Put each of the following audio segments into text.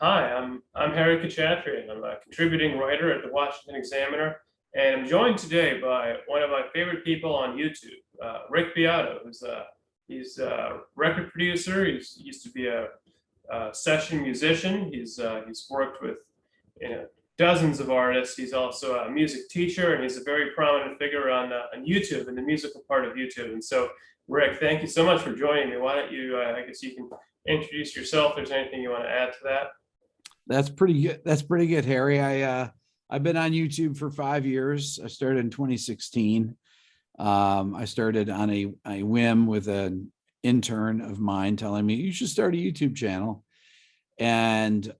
Hi, I'm Harry Khachatrian. I'm a contributing writer at the Washington Examiner, and I'm joined today by one of my favorite people on YouTube, Rick Beato, he's a record producer. He used to be a session musician. He's worked with you know, dozens of artists. He's also a music teacher, and he's a very prominent figure on YouTube and the musical part of YouTube. And so, Rick, thank you so much for joining me. Why don't you? I guess you can introduce yourself. If there's anything you want to add to that. That's pretty good. That's pretty good, Harry. I've been on YouTube for 5 years. I started in 2016. I started on a whim with an intern of mine telling me you should start a YouTube channel, and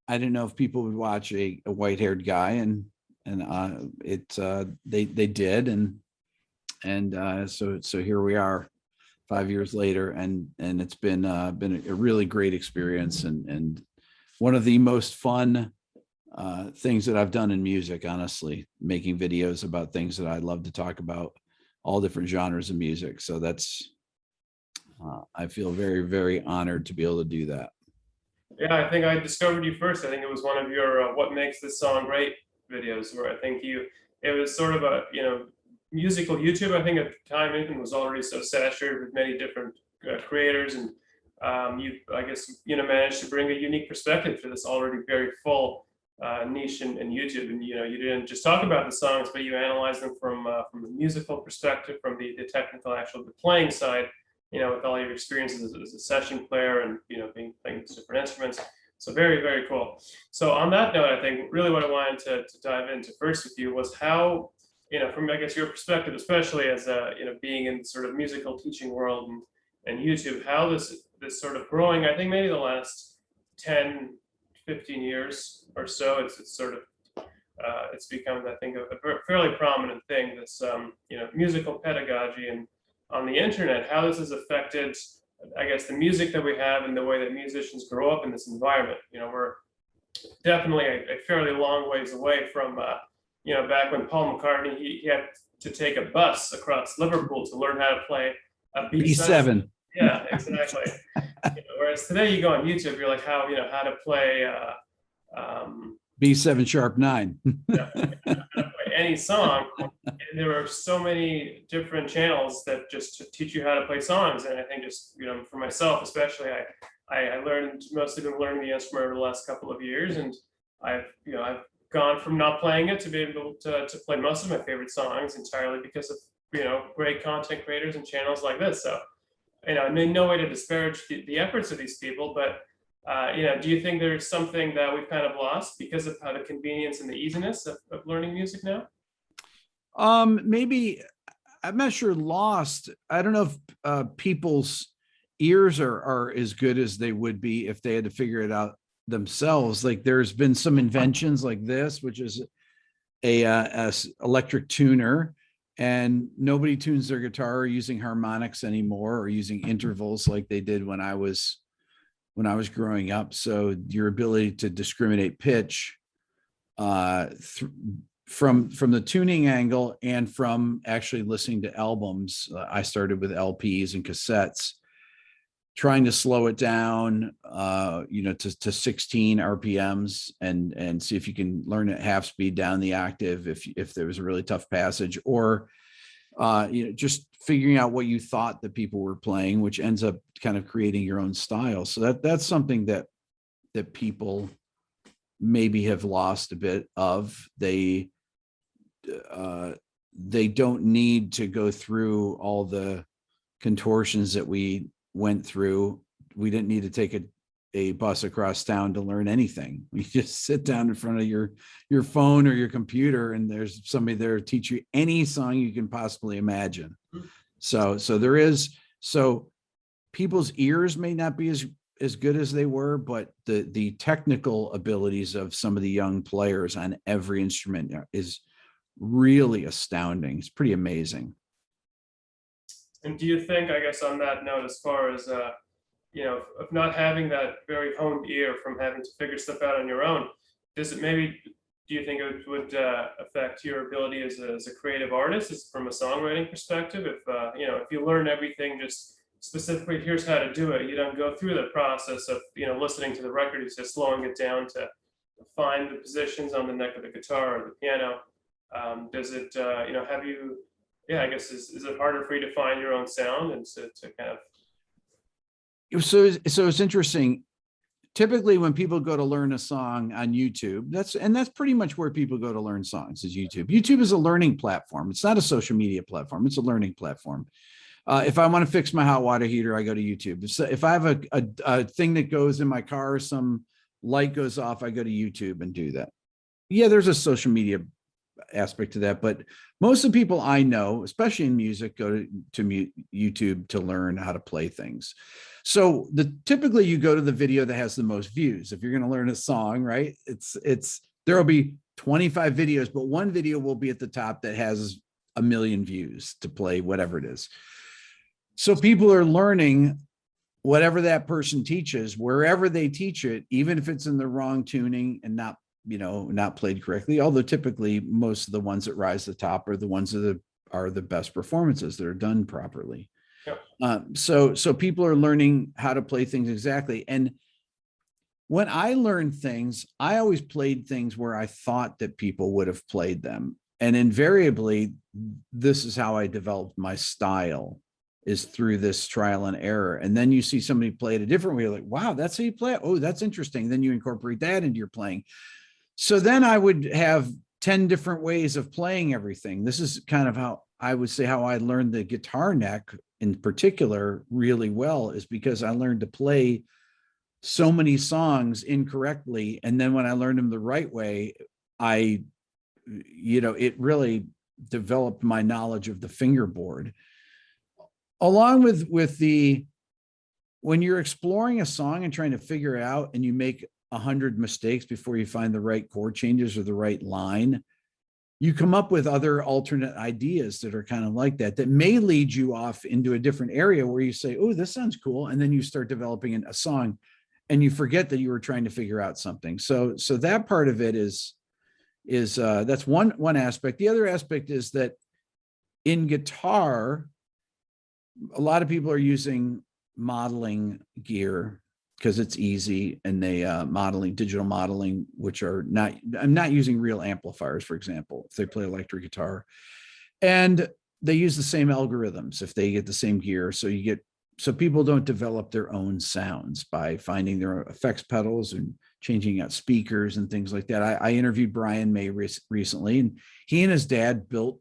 I didn't know if people would watch a white-haired guy, and they did, and so here we are 5 years later, and it's been a really great experience, and one of the most fun things that I've done in music, honestly, making videos about things that I love to talk about, all different genres of music. So I feel very, very honored to be able to do that. Yeah, I think I discovered you first. I think it was one of your "What Makes This Song Great" videos, where I think it was sort of a musical YouTube. I think at the time it was already so saturated with many different creators, and I guess managed to bring a unique perspective to this already very full niche in YouTube. And you didn't just talk about the songs, but you analyzed them from the musical perspective, from the technical, actual the playing side. With all your experiences as a session player and being playing different instruments. So very, very cool. So on that note, I think really what I wanted to dive into first with you was how, from I guess your perspective, especially as being in sort of musical teaching world and YouTube, how this sort of growing, I think maybe the last 10, 15 years or so, it's sort of it's become, I think, a fairly prominent thing, this musical pedagogy and on the internet, how this has affected, I guess, the music that we have and the way that musicians grow up in this environment. We're definitely a fairly long ways away from, back when Paul McCartney, he had to take a bus across Liverpool to learn how to play a B7. Yeah, exactly. Whereas today you go on YouTube, you're like, how to play B7 sharp 9. How to play any song. And there are so many different channels that just teach you how to play songs. And I think just, for myself, especially, I mostly been learning the instrument over the last couple of years. And I've gone from not playing it to be able to play most of my favorite songs entirely because of, great content creators and channels like this. So, no way to disparage the efforts of these people, but do you think there's something that we've kind of lost because of how the convenience and the easiness of learning music now? Maybe, I'm not sure lost. I don't know if people's ears are as good as they would be if they had to figure it out themselves. Like there's been some inventions like this, which is a electric tuner, and nobody tunes their guitar using harmonics anymore or using intervals like they did when I was growing up. So your ability to discriminate pitch from the tuning angle and from actually listening to albums. I started with LPs and cassettes, trying to slow it down, to 16 RPMs and see if you can learn at half speed down the octave if there was a really tough passage, or just figuring out what you thought that people were playing, which ends up kind of creating your own style. So that's something that people maybe have lost a bit of. They don't need to go through all the contortions that we went through. We didn't need to take a bus across town to learn anything. You just sit down in front of your phone or your computer, and there's somebody there to teach you any song you can possibly imagine. So people's ears may not be as good as they were, but the technical abilities of some of the young players on every instrument is really astounding. It's pretty amazing. And do you think, I guess on that note, as far as of not having that very honed ear from having to figure stuff out on your own, do you think it would affect your ability as a creative artist, from a songwriting perspective? If you learn everything just specifically, here's how to do it. You don't go through the process of, listening to the record. You're just slowing it down to find the positions on the neck of the guitar or the piano. Does it, have you, yeah, I guess, is it harder for you to find your own sound and to kind of. So it's interesting. Typically when people go to learn a song on YouTube, that's pretty much where people go to learn songs, is YouTube. YouTube is a learning platform. It's not a social media platform. It's a learning platform. If I want to fix my hot water heater, I go to YouTube. So if I have a thing that goes in my car, some light goes off, I go to YouTube and do that. Yeah, there's a social media aspect to that, but most of the people I know, especially in music, go to YouTube to learn how to play things. So typically you go to the video that has the most views. If you're going to learn a song, right, there'll be 25 videos, but one video will be at the top that has 1 million views to play whatever it is. So people are learning whatever that person teaches, wherever they teach it, even if it's in the wrong tuning and not played correctly. Although typically most of the ones that rise to the top are the ones that are the best performances that are done properly. Yep. So people are learning how to play things exactly. And when I learned things, I always played things where I thought that people would have played them. And invariably, this is how I developed my style, is through this trial and error. And then you see somebody play it a different way. You're like, wow, that's how you play it. Oh, that's interesting. Then you incorporate that into your playing. So then I would have 10 different ways of playing everything. This is kind of how I would say how I learned the guitar neck in particular really well, is because I learned to play so many songs incorrectly. And then when I learned them the right way, it really developed my knowledge of the fingerboard. Along with when you're exploring a song and trying to figure it out and you make 100 mistakes before you find the right chord changes or the right line, you come up with other alternate ideas that are kind of like that may lead you off into a different area where you say, oh, this sounds cool. And then you start developing a song and you forget that you were trying to figure out something. So that part of it is that's one aspect. The other aspect is that in guitar, a lot of people are using modeling gear because it's easy, and they digital modeling, which are I'm not using real amplifiers, for example, if they play electric guitar, and they use the same algorithms if they get the same gear. So people don't develop their own sounds by finding their effects pedals and changing out speakers and things like that. I interviewed Brian May recently, and he and his dad built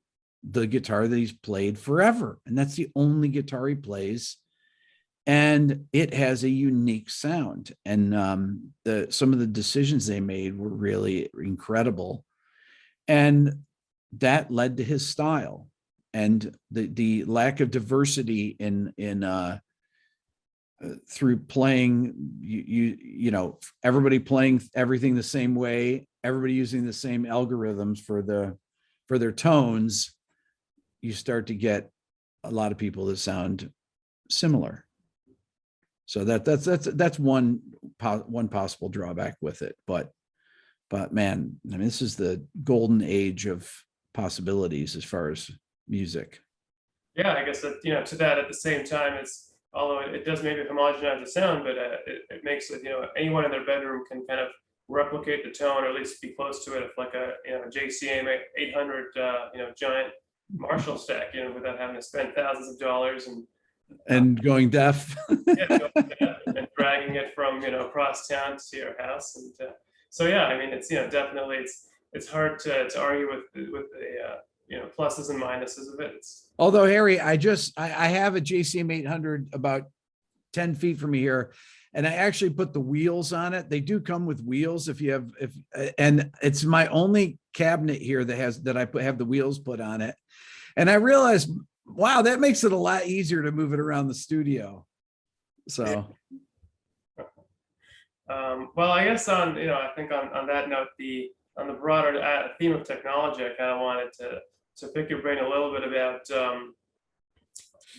the guitar that he's played forever. And that's the only guitar he plays. And it has a unique sound. And some of the decisions they made were really incredible. And that led to his style. And the lack of diversity in through playing, everybody playing everything the same way, everybody using the same algorithms for their tones, you start to get a lot of people that sound similar. So that's one possible drawback with it. But man, I mean, this is the golden age of possibilities as far as music. Yeah, I guess that, to that at the same time, although it does maybe homogenize the sound, but it makes it, anyone in their bedroom can kind of replicate the tone, or at least be close to it, if like a JCM 800 giant Marshall stack, without having to spend thousands of dollars and going deaf. And dragging it from across town to your house. And so yeah, I mean, it's definitely it's hard to argue with the pluses and minuses of it. Although, Harry, I have a JCM 800 about 10 feet from me here, and I actually put the wheels on it. They do come with wheels and it's my only cabinet here that I have the wheels put on it. And I realized, wow, that makes it a lot easier to move it around the studio. So, well, I guess I think on that note, on the broader theme of technology, I kind of wanted to pick your brain a little bit about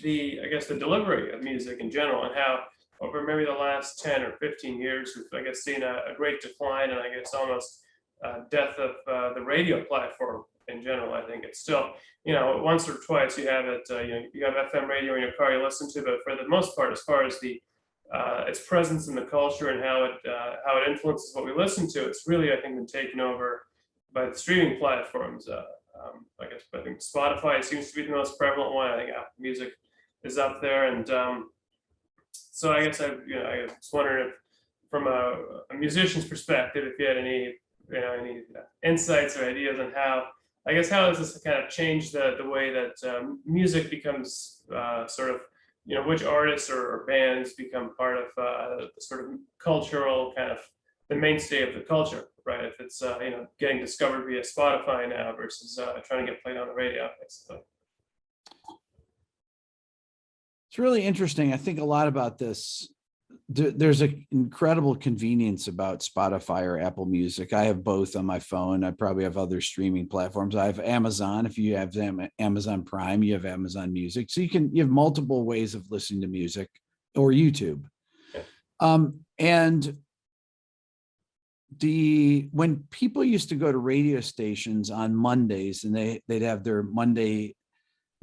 the delivery of music in general, and how over maybe the last 10 or 15 years, we've seen a great decline, and almost death of the radio platform in general. I think it's still, once or twice you have it, you have FM radio in your car you listen to, but for the most part, as far as the its presence in the culture and how it influences what we listen to, it's really, I think, been taken over by the streaming platforms. I think Spotify seems to be the most prevalent one. I think Apple Music is up there, and so I guess I was wondering if, from a musician's perspective, if you had any insights or ideas on how does this kind of change the way that music becomes sort of, which artists or bands become part of the sort of cultural kind of the mainstay of the culture, right? If it's getting discovered via Spotify now versus trying to get played on the radio, basically. It's really interesting. I think a lot about this. There's an incredible convenience about Spotify or Apple Music. I have both on my phone. I probably have other streaming platforms. I have Amazon. If you have Amazon Prime, you have Amazon Music. So you have multiple ways of listening to music, or YouTube. And when people used to go to radio stations on Mondays, and they'd have their Monday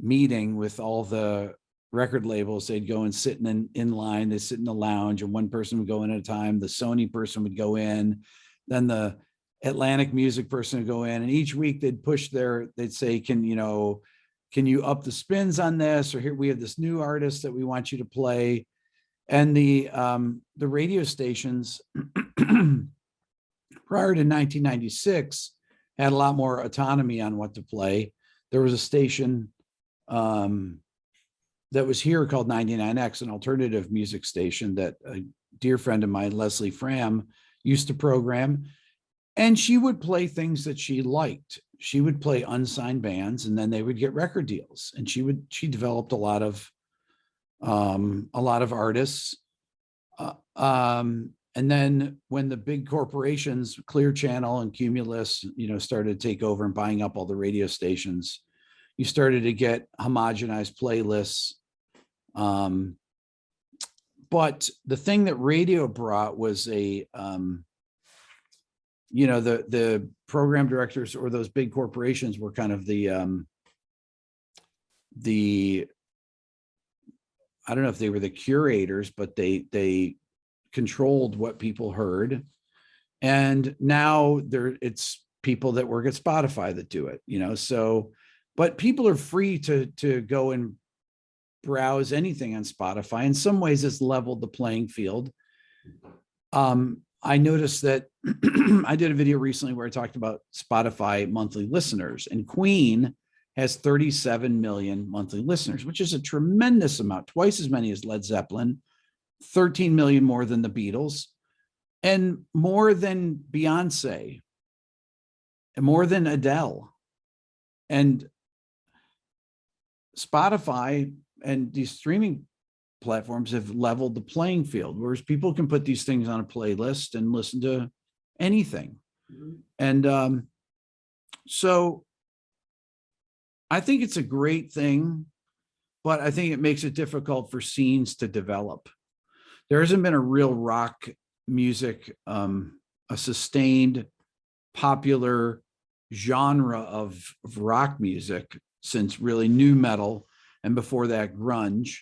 meeting with all the record labels, they'd go and sit in line, they sit in the lounge, and one person would go in at a time. The Sony person would go in, then the Atlantic music person would go in, and each week they'd say, can you up the spins on this? Or here we have this new artist that we want you to play. And the radio stations prior to 1996 had a lot more autonomy on what to play. There was a station that was here called 99X, an alternative music station that a dear friend of mine, Leslie Fram, used to program. And she would play things that she liked. She would play unsigned bands, and then they would get record deals. And she developed a lot of artists. And then when the big corporations, Clear Channel and Cumulus, started to take over and buying up all the radio stations, you started to get homogenized playlists. But the thing that radio brought was the program directors or those big corporations were kind of the I don't know if they were the curators, but they controlled what people heard. And now it's people that work at Spotify that do it, so. But people are free to go and browse anything on Spotify. In some ways, it's leveled the playing field. I noticed that I did a video recently where I talked about Spotify monthly listeners, and Queen has 37 million monthly listeners, which is a tremendous amount, twice as many as Led Zeppelin, 13 million more than the Beatles, and more than Beyonce, and more than Adele. And Spotify and these streaming platforms have leveled the playing field, whereas people can put these things on a playlist and listen to anything. Mm-hmm. And so I think it's a great thing, but I think it makes it difficult for scenes to develop. There hasn't been a real rock music, a sustained popular genre of rock music since really nu metal, and before that grunge,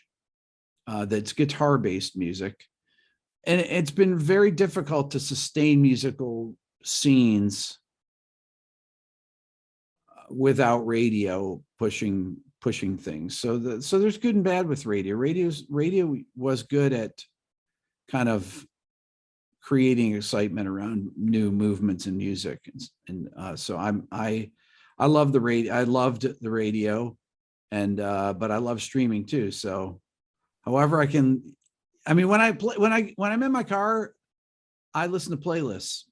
that's guitar-based music. And it's been very difficult to sustain musical scenes without radio pushing things. So there's good and bad with radio. Radio was good at kind of creating excitement around new movements in music. And so I love the radio. I loved the radio, and but I love streaming too. So, however I can, when I'm in my car, I listen to playlists,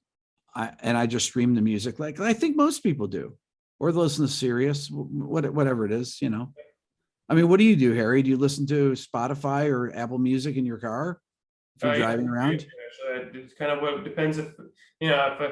and I just stream the music like I think most people do, or listen to Sirius, whatever it is, what do you do, Harry? Do you listen to Spotify or Apple Music in your car if you're driving around? It's kind of what depends if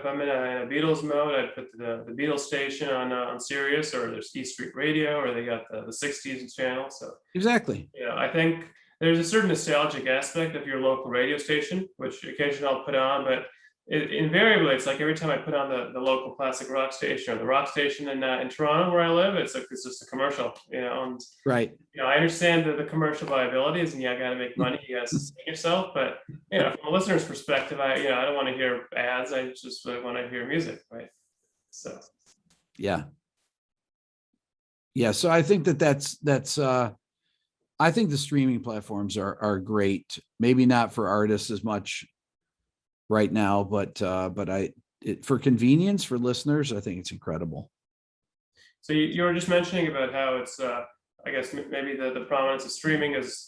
I'm in a Beatles mode, I'd put the Beatles station on Sirius, or there's E Street Radio, or they got the 60s channel. So exactly. I think there's a certain nostalgic aspect of your local radio station, which occasionally I'll put on, but invariably, it's like every time I put on the local classic rock station or the rock station in Toronto where I live, it's just a commercial, and Right. I understand the commercial viabilities, and I got to make money, you got to sustain yourself, but from a listener's perspective, I don't want to hear ads. I just really want to hear music, right? So Yeah. Yeah. So I think that's I think the streaming platforms are great. Maybe not for artists as much right now, but for convenience for listeners, I think it's incredible. So you were just mentioning about how it's, I guess maybe the prominence of streaming is,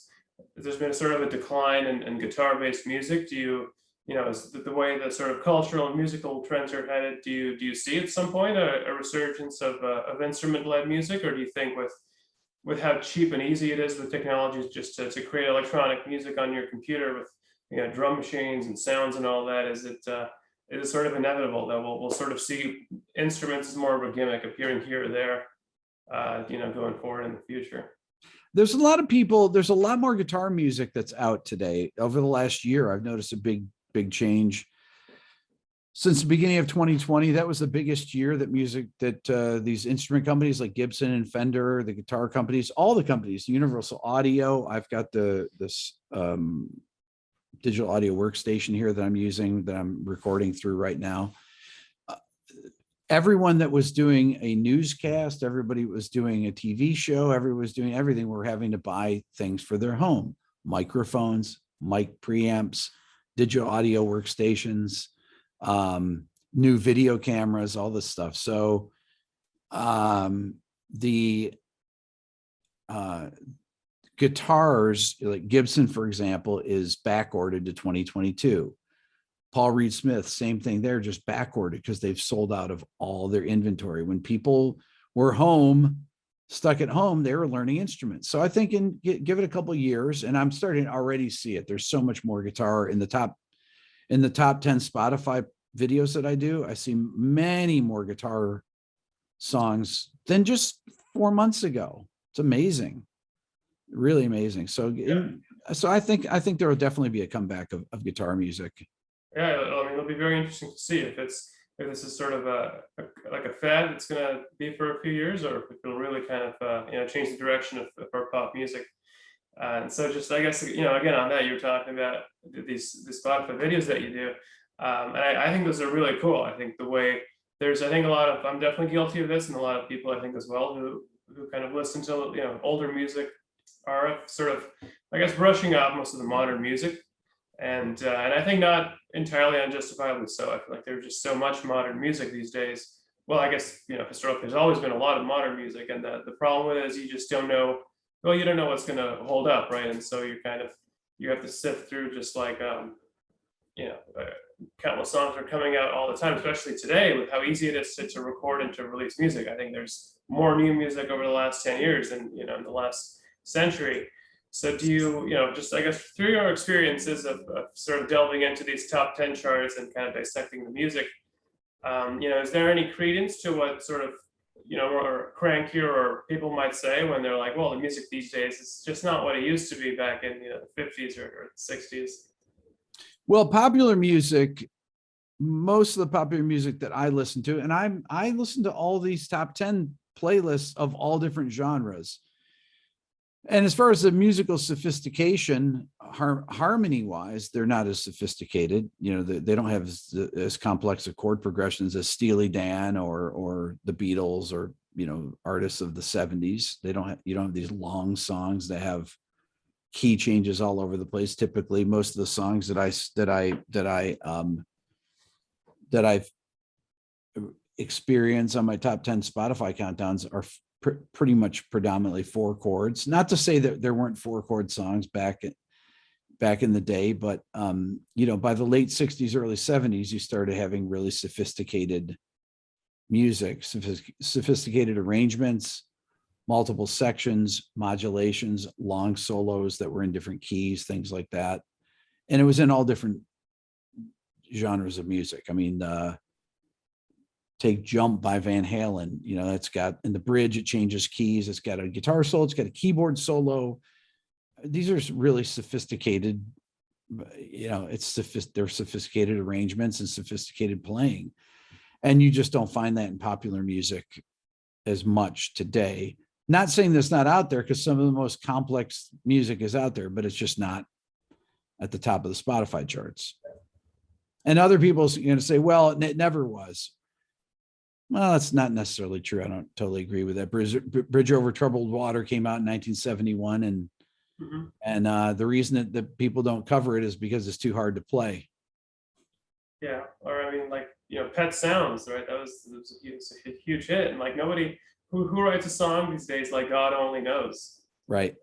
there's been sort of a decline in guitar-based music. Do is the way the sort of cultural and musical trends are headed, do you see at some point a resurgence of instrument-led music, or do you think with how cheap and easy it is with technologies just to create electronic music on your computer with drum machines and sounds and all that, is it sort of inevitable that we'll sort of see instruments as more of a gimmick appearing here or there, going forward in the future? There's a lot of people, there's a lot more guitar music that's out today. Over the last year, I've noticed a big change. Since the beginning of 2020, that was the biggest year that these instrument companies like Gibson and Fender, the guitar companies, all the companies, Universal Audio. I've got this digital audio workstation here that I'm using, that I'm recording through right now. Everyone that was doing a newscast, everybody was doing a TV show, everyone was doing everything, were having to buy things for their home: microphones, mic preamps, digital audio workstations, new video cameras, all this stuff. So the guitars, like Gibson, for example, is back ordered to 2022. Paul Reed Smith, same thing. They're just back ordered because they've sold out of all their inventory. When people were stuck at home, they were learning instruments. So I think give it a couple of years, and I'm starting to already see it. There's so much more guitar in the top 10 Spotify videos that I do. I see many more guitar songs than just 4 months ago. It's amazing, really amazing. So, so I think there will definitely be a comeback of guitar music. Yeah, I mean, it'll be very interesting to see if this is sort of like a fad that's going to be for a few years, or if it'll really kind of change the direction of our pop music. And so, just I guess again on that, you were talking about these Spotify videos that you do, and I think those are really cool. I think the way I think a lot of, I'm definitely guilty of this, and a lot of people I think as well who kind of listen to older music are sort of, I guess, brushing off most of the modern music. And I think not entirely unjustifiably so. I feel like there's just so much modern music these days. Well, I guess historically there's always been a lot of modern music, and the problem with it is you just don't know. Well, you don't know what's going to hold up, right? And so you have to sift through, just like countless songs are coming out all the time, especially today with how easy it is to record and to release music. I think there's more new music over the last 10 years than in the last century. So do you, just I guess through your experiences of sort of delving into these top 10 charts and kind of dissecting the music, is there any credence to what sort of, or crankier or people might say when they're like, well, the music these days is just not what it used to be back in the 50s or 60s? Well, popular music, most of the popular music that I listen to, and I listen to all these top 10 playlists of all different genres. And as far as the musical sophistication, harmony wise, they're not as sophisticated. They don't have as complex of chord progressions as Steely Dan or the Beatles or, artists of the 70s. You don't have these long songs that have key changes all over the place. Typically, most of the songs that I've experienced on my top 10 Spotify countdowns are pretty much predominantly 4 chords. Not to say that there weren't 4 chord songs back in the day, but by the late 60s, early 70s, you started having really sophisticated music, sophisticated arrangements, multiple sections, modulations, long solos that were in different keys, things like that. And it was in all different genres of music. I mean, take Jump by Van Halen, it's got, in the bridge, it changes keys. It's got a guitar solo. It's got a keyboard solo. These are really sophisticated they're sophisticated arrangements and sophisticated playing. And you just don't find that in popular music as much today. Not saying that's not out there, because some of the most complex music is out there, but it's just not at the top of the Spotify charts. And other people are going to say, well, it never was. Well, that's not necessarily true. I don't totally agree with that. Bridge Over Troubled Water came out in 1971, and the reason that people don't cover it is because it's too hard to play. Yeah, or I mean, like, Pet Sounds, right? That was a huge hit, and like nobody who writes a song these days like God only knows. Right.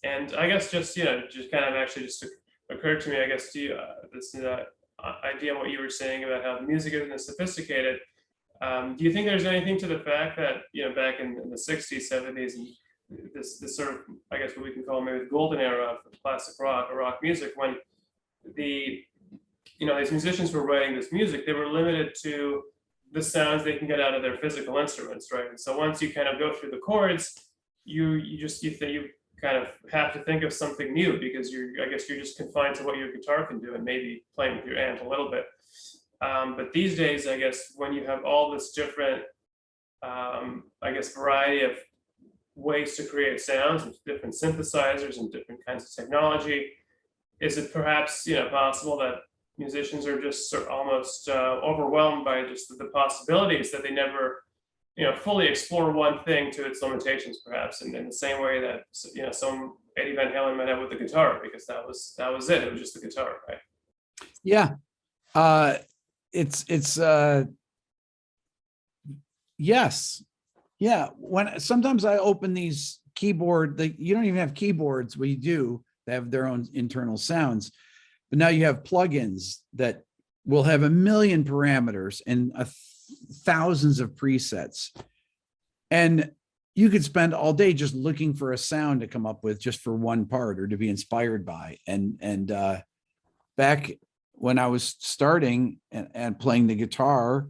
And I guess just kind of actually just occurred to me, I guess, to you, this idea of what you were saying about how music isn't as sophisticated. Do you think there's anything to the fact that back in the 60s, 70s, and this sort of, I guess, what we can call maybe the golden era of classic rock or rock music, when these musicians were writing this music, they were limited to the sounds they can get out of their physical instruments, right? And so once you kind of go through the chords, you kind of have to think of something new, because I guess you're just confined to what your guitar can do and maybe playing with your amp a little bit. But these days, I guess, when you have all this different, I guess, variety of ways to create sounds with different synthesizers and different kinds of technology, is it perhaps possible that musicians are just sort of almost overwhelmed by just the possibilities, that they never fully explore one thing to its limitations, perhaps, in the same way that some Eddie Van Halen might have with the guitar, because that was it. It was just the guitar, right? Yeah. It's yes. Yeah. When sometimes I open these keyboard, you don't even have keyboards. We do. They have their own internal sounds, but now you have plugins that will have a million parameters and thousands of presets, and you could spend all day just looking for a sound to come up with just for one part or to be inspired by. And back when I was starting and playing the guitar,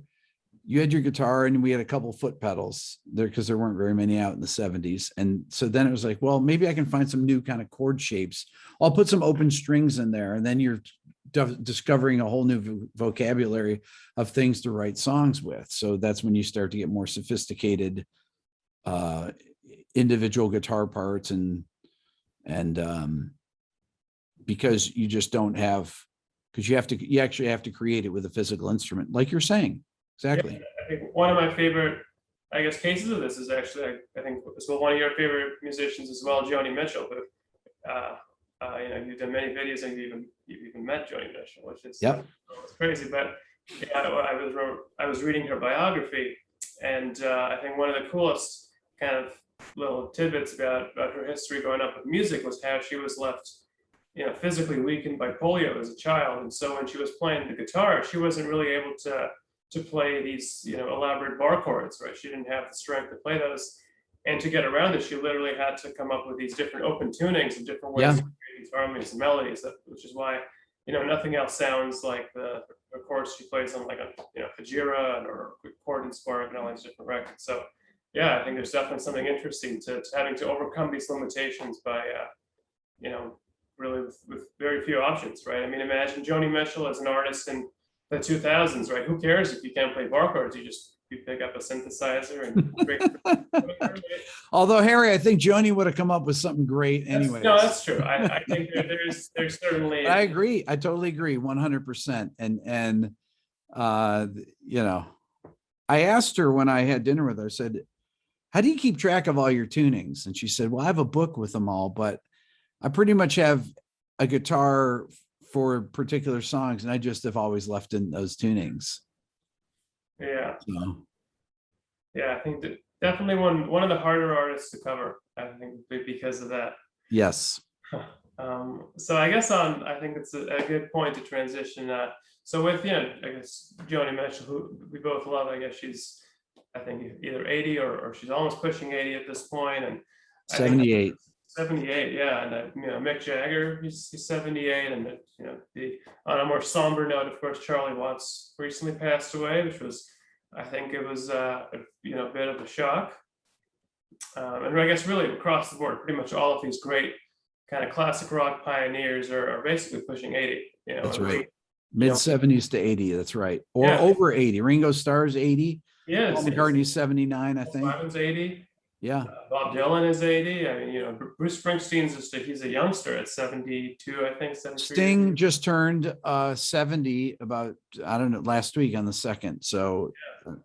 you had your guitar and we had a couple foot pedals there because there weren't very many out in the 70s. And so then it was like, well, maybe I can find some new kind of chord shapes. I'll put some open strings in there, and then you're discovering a whole new vocabulary of things to write songs with. So that's when you start to get more sophisticated individual guitar parts, and because you just don't have, because you actually have to create it with a physical instrument, like you're saying. Exactly. Yeah, I think one of my favorite, I guess, cases of this is actually, I think, so one of your favorite musicians as well, Joni Mitchell, who you've done many videos, and you've even met Joni Mitchell, which is it's crazy. But yeah, I was reading her biography, and I think one of the coolest kind of little tidbits about her history growing up with music was how she was left, physically weakened by polio as a child, and so when she was playing the guitar, she wasn't really able to play these elaborate bar chords, right? She didn't have the strength to play those, and to get around it, she literally had to come up with these different open tunings and different ways to create these harmonies and melodies. Which is why nothing else sounds like the chords she plays on, like a Hajira or Chord and Spark and all these different records. So yeah, I think there's definitely something interesting to having to overcome these limitations by really with very few options, right? I mean, imagine Joni Mitchell as an artist in the 2000s, right? Who cares if you can't play bar chords? You pick up a synthesizer and although, Harry, I think Joni would have come up with something great anyway. No, that's true. I think there's certainly. I agree. I totally agree, 100%. And I asked her when I had dinner with her, I said, how do you keep track of all your tunings? And she said, well, I have a book with them all, but I pretty much have a guitar for particular songs, and I just have always left in those tunings. Yeah. So. Yeah, I think that definitely one of the harder artists to cover, I think, because of that. Yes. So I guess I think it's a good point to transition. So with I guess Joni Mitchell, who we both love, I guess she's, I think, either 80 or she's almost pushing 80 at this point, and 78. 78, yeah, and Mick Jagger, he's 78, and on a more somber note, of course, Charlie Watts recently passed away, which was, I think, it was a bit of a shock, and I guess really across the board, pretty much all of these great kind of classic rock pioneers are basically pushing 80. That's and right. you Mid know, 70s to 80. That's right. Or yeah, over 80. Ringo Starr's 80. yeah. Paul McCartney's 79, I think. Simon's 80. Yeah. Bob Dylan is 80. I mean, Bruce Springsteen's he's a youngster at 72, I think, 73. Sting just turned 70 about, I don't know, last week on the 2nd. So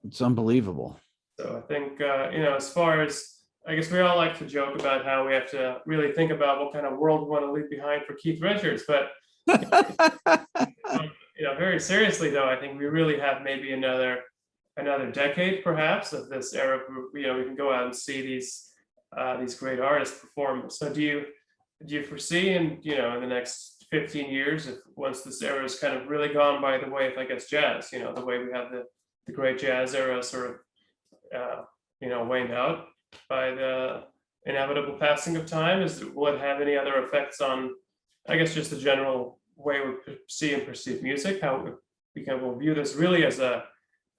it's unbelievable. So I think, as far as, I guess we all like to joke about how we have to really think about what kind of world we want to leave behind for Keith Richards. But, very seriously, though, I think we really have maybe another decade, perhaps, of this era. We can go out and see these great artists perform. So do you foresee in the next 15 years, if once this era is kind of really gone by the way of, I guess, jazz, the way we have the great jazz era sort of waned out by the inevitable passing of time, will it have any other effects on, I guess, just the general way we see and perceive music, how we kind of will view this really as a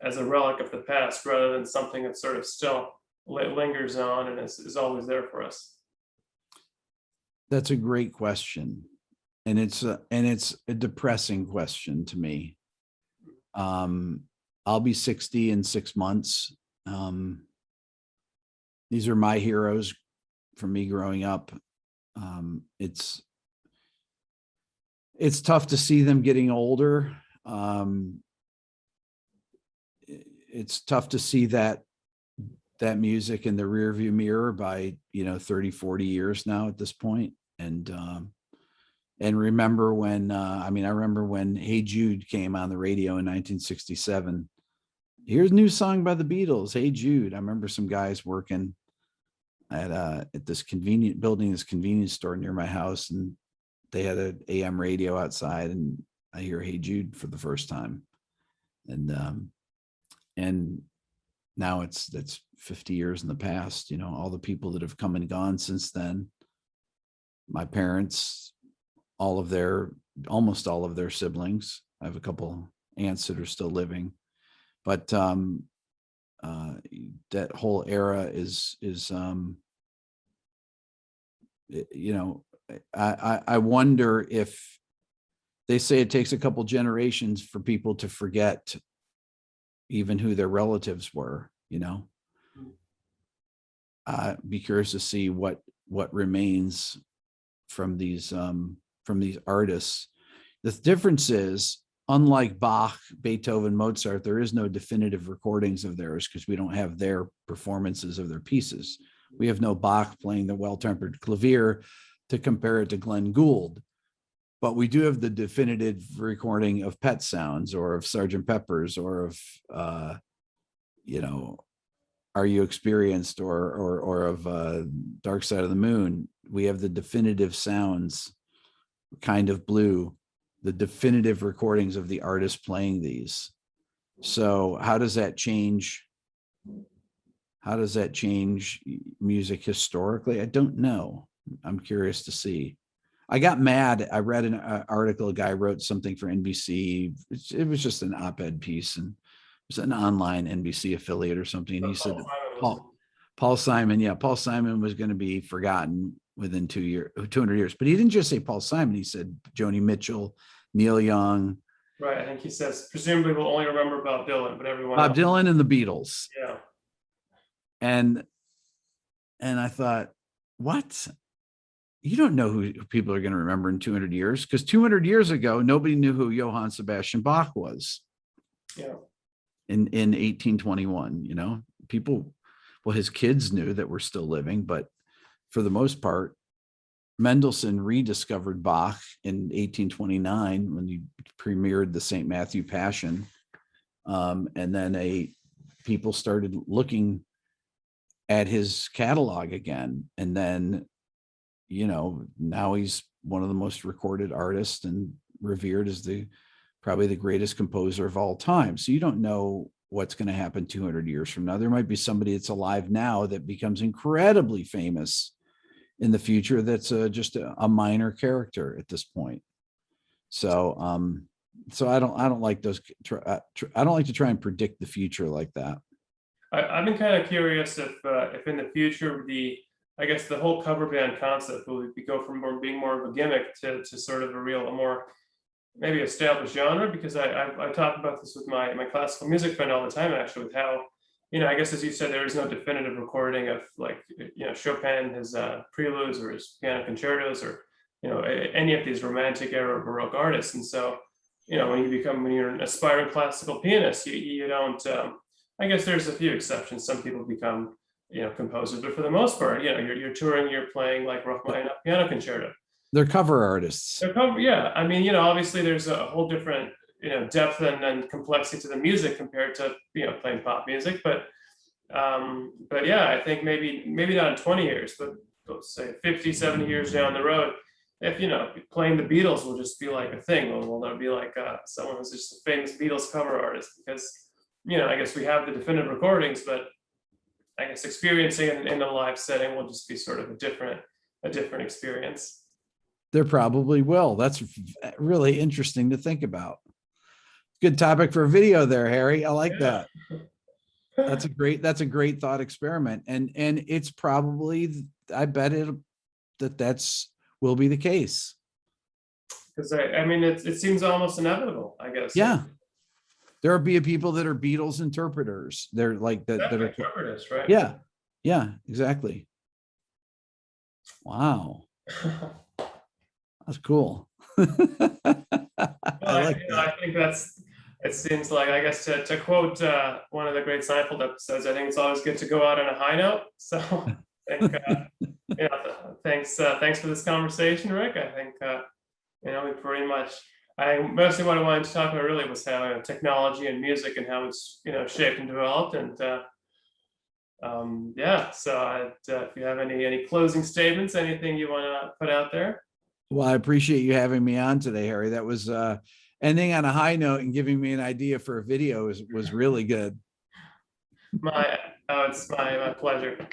relic of the past rather than something that sort of still lingers on and is always there for us? That's a great question. And it's a depressing question to me. I'll be 60 in 6 months. These are my heroes from me growing up. It's tough to see them getting older. It's tough to see that music in the rearview mirror by 30, 40 years now at this point. And remember when I remember when Hey Jude came on the radio in 1967. Here's a new song by the Beatles, Hey Jude. I remember some guys working at this convenience store near my house, and they had an AM radio outside, and I hear Hey Jude for the first time. And now that's 50 years in the past. All the people that have come and gone since then, my parents, almost all of their siblings. I have a couple aunts that are still living, but that whole era is I wonder if they say it takes a couple generations for people to forget even who their relatives were. Be curious to see what remains from these artists. The difference is, unlike Bach, Beethoven, Mozart, there is no definitive recordings of theirs because we don't have their performances of their pieces. We have no Bach playing the Well-Tempered Clavier to compare it to Glenn Gould, but we do have the definitive recording of Pet Sounds or of Sgt. Pepper's or of, Are You Experienced or of Dark Side of the Moon. We have the definitive sounds, Kind of Blue, the definitive recordings of the artists playing these. So how does that change? How does that change music historically? I don't know. I'm curious to see. I got mad. I read an article. A guy wrote something for NBC. It was just an op-ed piece, and it was an online NBC affiliate or something. And he said Paul Simon. Yeah, Paul Simon was going to be forgotten within 200 years. But he didn't just say Paul Simon. He said Joni Mitchell, Neil Young. Right. I think he says presumably we'll only remember Bob Dylan, but everyone Bob else. Dylan and the Beatles. Yeah. And I thought, what? You don't know who people are going to remember in 200 years, because 200 years ago, nobody knew who Johann Sebastian Bach was. Yeah. In 1821, people, well, his kids knew that were still living, but for the most part, Mendelssohn rediscovered Bach in 1829 when he premiered the St. Matthew Passion. And then people started looking at his catalog again. And then, now he's one of the most recorded artists and revered as probably the greatest composer of all time. So you don't know what's going to happen 200 years from now. There might be somebody that's alive now that becomes incredibly famous in the future. That's just a minor character at this point. So, I don't like those. I don't like to try and predict the future like that. I've been kind of curious if in the future I guess the whole cover band concept will go from being more of a gimmick to sort of a more maybe established genre, because I talk about this with my classical music friend all the time, actually, with how, I guess as you said, there is no definitive recording of, like, Chopin, his preludes or his piano concertos, or any of these romantic era or Baroque artists. And so, when you're an aspiring classical pianist, you don't, I guess there's a few exceptions. Some people become, composers, but for the most part, you're touring, you're playing like Rachmaninoff piano concerto. They're cover artists. Yeah. I mean, obviously there's a whole different, depth and complexity to the music compared to, playing pop music. But yeah, I think maybe not in 20 years, but let's say 50, 70 years down the road, if, playing the Beatles will just be like a thing. Well, there'll be like someone who's just a famous Beatles cover artist, because, I guess we have the definitive recordings, but I guess experiencing it in a live setting will just be sort of a different experience. There probably will. That's really interesting to think about. Good topic for a video there, Harry. I like that. That's a great thought experiment. And it's probably, I bet that's will be the case. Because I mean, it seems almost inevitable, I guess. Yeah. There will be people that are Beatles interpreters. They're like that are interpreters, right? Yeah. Yeah, exactly. Wow. That's cool. I like that. I think it seems like, I guess, to quote one of the great Seinfeld episodes, I think it's always good to go out on a high note. So I think, thanks for this conversation, Rick. I think, we pretty much, mostly what I wanted to talk about really was how technology and music and how it's, shaped and developed. And yeah, so if you have any closing statements, anything you want to put out there. Well, I appreciate you having me on today, Harry. That was ending on a high note and giving me an idea for a video was really good. It's my pleasure.